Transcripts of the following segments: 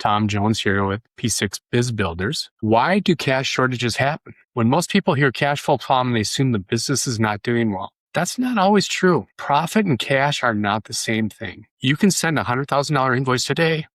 Tom Jones here with P6 Biz Builders. Why do cash shortages happen? When most people hear cash flow problem, they assume the business is not doing well. That's not always true. Profit and cash are not the same thing. You can send a $100,000 invoice today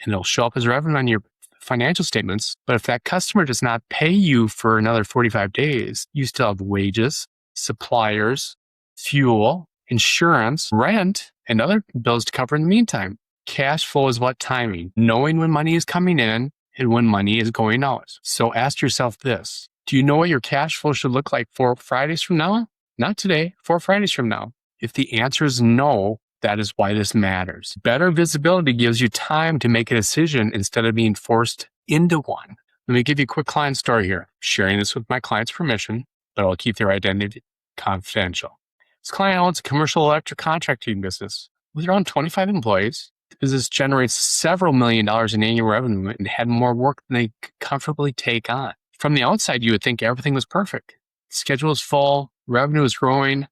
and it'll show up as revenue on your financial statements. But if that customer does not pay you for another 45 days, you still have wages, suppliers, fuel, insurance, rent, and other bills to cover in the meantime. Cash flow is what timing, knowing when money is coming in and when money is going out. So ask yourself this. Do you know what your cash flow should look like 4 Fridays from now? Not today, 4 Fridays from now. If the answer is no, that is why this matters. Better visibility gives you time to make a decision instead of being forced into one. Let me give you a quick client story here. I'm sharing this with my client's permission, but I'll keep their identity confidential. This client owns a commercial electric contracting business with around 25 employees. The business generates several $1 million in annual revenue and had more work than they could comfortably take on. From the outside, you would think everything was perfect. The schedule is full, revenue is growing.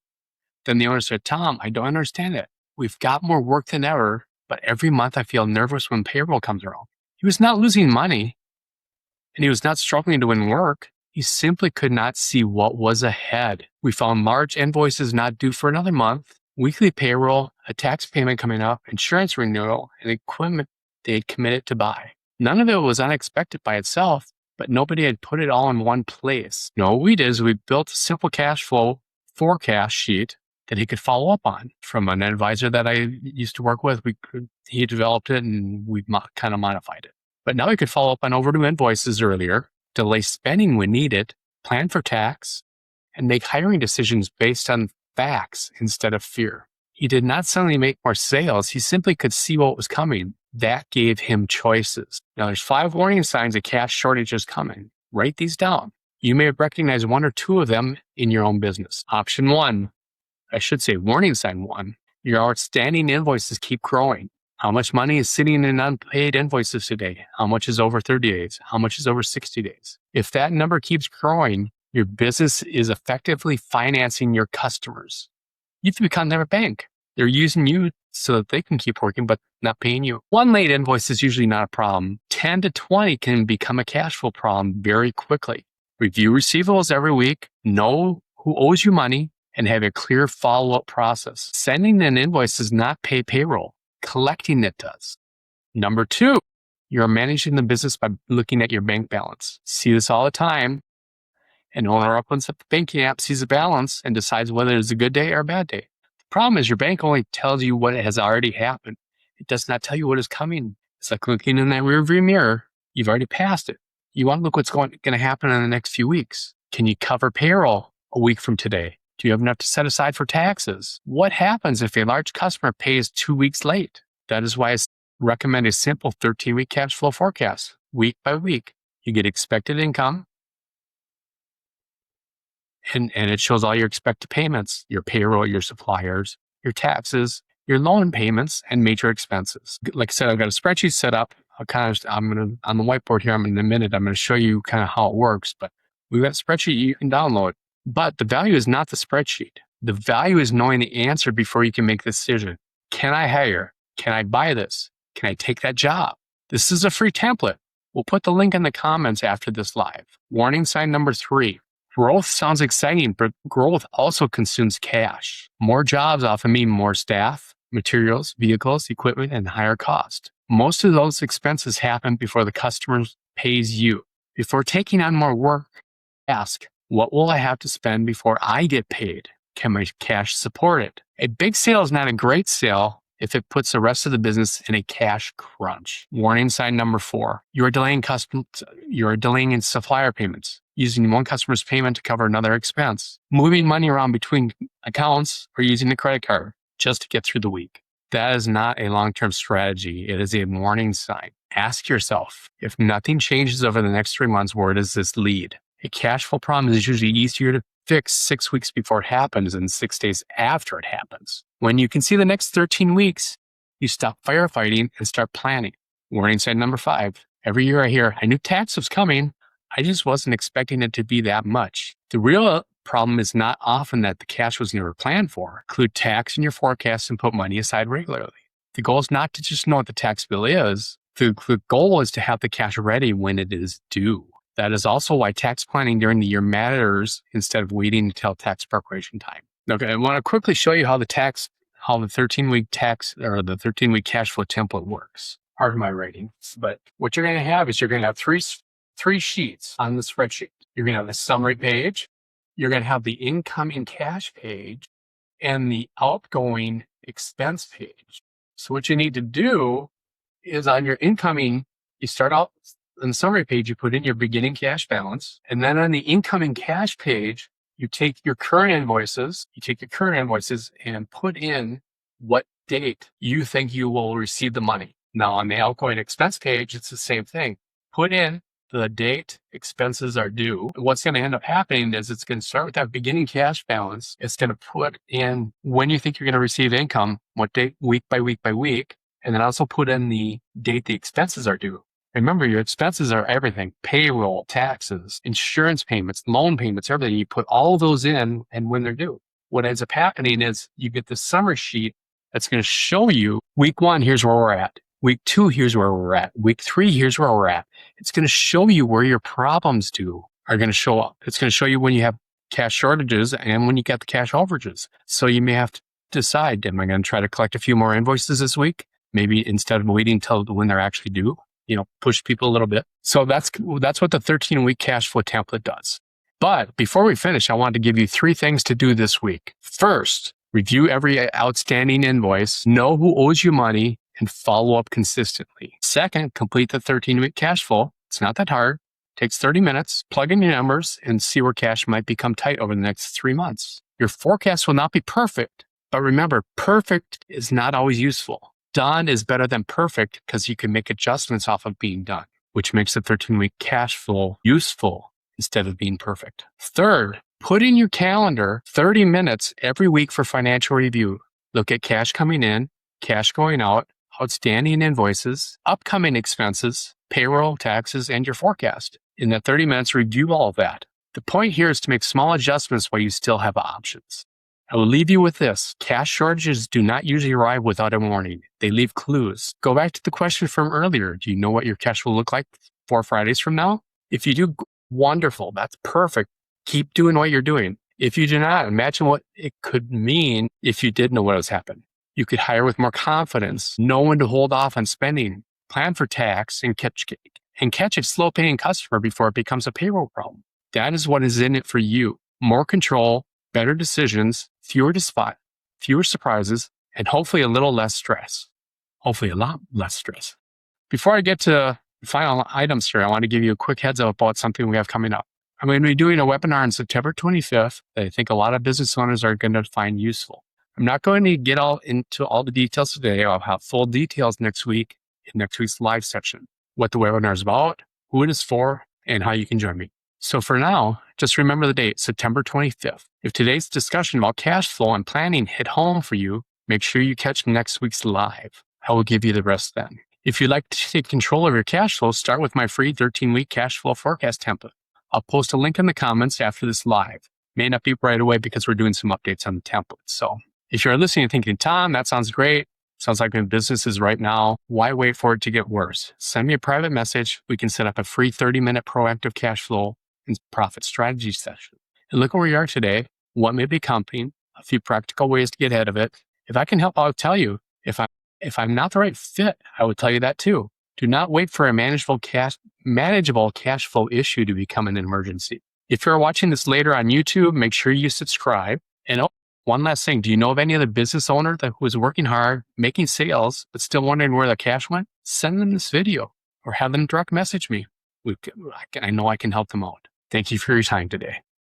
Then the owner said, Tom, I don't understand it. We've got more work than ever, but every month I feel nervous when payroll comes around. He was not losing money, and he was not struggling to win work. He simply could not see what was ahead. We found large invoices not due for another month, weekly payroll, a tax payment coming up, insurance renewal, and equipment they had committed to buy. None of it was unexpected by itself, but nobody had put it all in one place. No, what we did is we built a simple cash flow forecast sheet that he could follow up on from an advisor that I used to work with. He developed it and we kind of modified it. But now he could follow up on overdue invoices earlier, delay spending when needed, plan for tax, and make hiring decisions based on facts instead of fear. He did not suddenly make more sales. He simply could see what was coming. That gave him choices. Now there's 5 warning signs a cash shortage is coming. Write these down. You may have recognized 1 or 2 of them in your own business. Option 1, I should say warning sign 1, your outstanding invoices keep growing. How much money is sitting in unpaid invoices today? How much is over 30 days? How much is over 60 days? If that number keeps growing, your business is effectively financing your customers. You've become their bank. They're using you so that they can keep working, but not paying you. 1 late invoice is usually not a problem. 10 to 20 can become a cash flow problem very quickly. Review receivables every week, know who owes you money, and have a clear follow-up process. Sending an invoice does not pay payroll. Collecting it does. Number 2, you're managing the business by looking at your bank balance. See this all the time. An owner opens up the banking app, sees the balance, and decides whether it's a good day or a bad day. The problem is your bank only tells you what has already happened. It does not tell you what is coming. It's like looking in that rearview mirror. You've already passed it. You want to look what's going to happen in the next few weeks. Can you cover payroll a week from today? Do you have enough to set aside for taxes? What happens if a large customer pays 2 weeks late? That is why I recommend a simple 13-week cash flow forecast, week by week. You get expected income, and it shows all your expected payments, your payroll, your suppliers, your taxes, your loan payments, and major expenses. Like I said, I've got a spreadsheet set up. I'm on the whiteboard here. In a minute, I'm going to show you kind of how it works, but we've got a spreadsheet you can download. But the value is not the spreadsheet. The value is knowing the answer before you can make the decision. Can I hire? Can I buy this? Can I take that job? This is a free template. We'll put the link in the comments after this live. Warning sign number 3. Growth sounds exciting, but growth also consumes cash. More jobs often mean more staff, materials, vehicles, equipment, and higher cost. Most of those expenses happen before the customer pays you. Before taking on more work, ask, what will I have to spend before I get paid? Can my cash support it? A big sale is not a great sale if it puts the rest of the business in a cash crunch. Warning sign number 4. You are delaying in supplier payments, using one customer's payment to cover another expense, moving money around between accounts, or using a credit card just to get through the week. That is not a long-term strategy. It is a warning sign. Ask yourself, if nothing changes over the next 3 months, where does this lead? A cash flow problem is usually easier to fix 6 weeks before it happens than 6 days after it happens. When you can see the next 13 weeks, you stop firefighting and start planning. Warning sign number 5. Every year I hear, I knew tax was coming. I just wasn't expecting it to be that much. The real problem is not often that the cash was never planned for. Include tax in your forecast and put money aside regularly. The goal is not to just know what the tax bill is, The goal is to have the cash ready when it is due. That is also why tax planning during the year matters instead of waiting until tax preparation time. Okay, I want to quickly show you how the 13-week tax or the 13-week cash flow template works. Pardon my writing, but what you're going to have is you're going to have three sheets on the spreadsheet. You're going to have the summary page, you're going to have the incoming cash page, and the outgoing expense page. So what you need to do is on your incoming, you start out on the summary page, you put in your beginning cash balance. And then on the incoming cash page, you take your current invoices, and put in what date you think you will receive the money. Now on the outgoing expense page, it's the same thing. Put in the date expenses are due. What's going to end up happening is it's going to start with that beginning cash balance. It's going to put in when you think you're going to receive income, what date, week by week by week, and then also put in the date the expenses are due. Remember, your expenses are everything: payroll, taxes, insurance payments, loan payments, everything. You put all of those in and when they're due. What ends up happening is you get the summary sheet that's going to show you week 1, here's where we're at. Week 2, here's where we're at. Week 3, here's where we're at. It's going to show you where your problems are going to show up. It's going to show you when you have cash shortages and when you get the cash overages. So you may have to decide, am I going to try to collect a few more invoices this week? Maybe instead of waiting until when they're actually due, push people a little bit. So that's what the 13-week cash flow template does. But before we finish, I wanted to give you 3 things to do this week. First, review every outstanding invoice, know who owes you money, and follow up consistently. Second, complete the 13-week cash flow. It's not that hard. Takes 30 minutes. Plug in your numbers and see where cash might become tight over the next 3 months. Your forecast will not be perfect, but remember, perfect is not always useful. Done is better than perfect because you can make adjustments off of being done, which makes the 13-week cash flow useful instead of being perfect. Third, put in your calendar 30 minutes every week for financial review. Look at cash coming in, cash going out, outstanding invoices, upcoming expenses, payroll, taxes, and your forecast. In that 30 minutes, review all of that. The point here is to make small adjustments while you still have options. I will leave you with this. Cash shortages do not usually arrive without a warning. They leave clues. Go back to the question from earlier. Do you know what your cash will look like 4 Fridays from now? If you do, wonderful. That's perfect. Keep doing what you're doing. If you do not, imagine what it could mean if you did know what was happening. You could hire with more confidence, know when to hold off on spending, plan for tax, and catch a slow-paying customer before it becomes a payroll problem. That is what is in it for you. More control, better decisions, fewer surprises, and hopefully a little less stress. Hopefully a lot less stress. Before I get to the final items here, I want to give you a quick heads up about something we have coming up. I'm going to be doing a webinar on September 25th that I think a lot of business owners are going to find useful. I'm not going to get into all the details today. I'll have full details next week in next week's live session, what the webinar is about, who it is for, and how you can join me. So for now, just remember the date, September 25th. If today's discussion about cash flow and planning hit home for you, make sure you catch next week's live. I will give you the rest then. If you'd like to take control of your cash flow, start with my free 13-week cash flow forecast template. I'll post a link in the comments after this live. May not be right away because we're doing some updates on the template. So if you're listening and thinking, Tom, that sounds great. Sounds like my business is right now. Why wait for it to get worse? Send me a private message. We can set up a free 30-minute proactive cash flow and profit strategy session. And look where we are today. What may be coming, a few practical ways to get ahead of it. If I can help, I'll tell you. If I'm not the right fit, I would tell you that too. Do not wait for a manageable cash flow issue to become an emergency. If you're watching this later on YouTube, make sure you subscribe. And one last thing, do you know of any other business owner who is working hard, making sales, but still wondering where their cash went? Send them this video or have them direct message me. I know I can help them out. Thank you for your time today.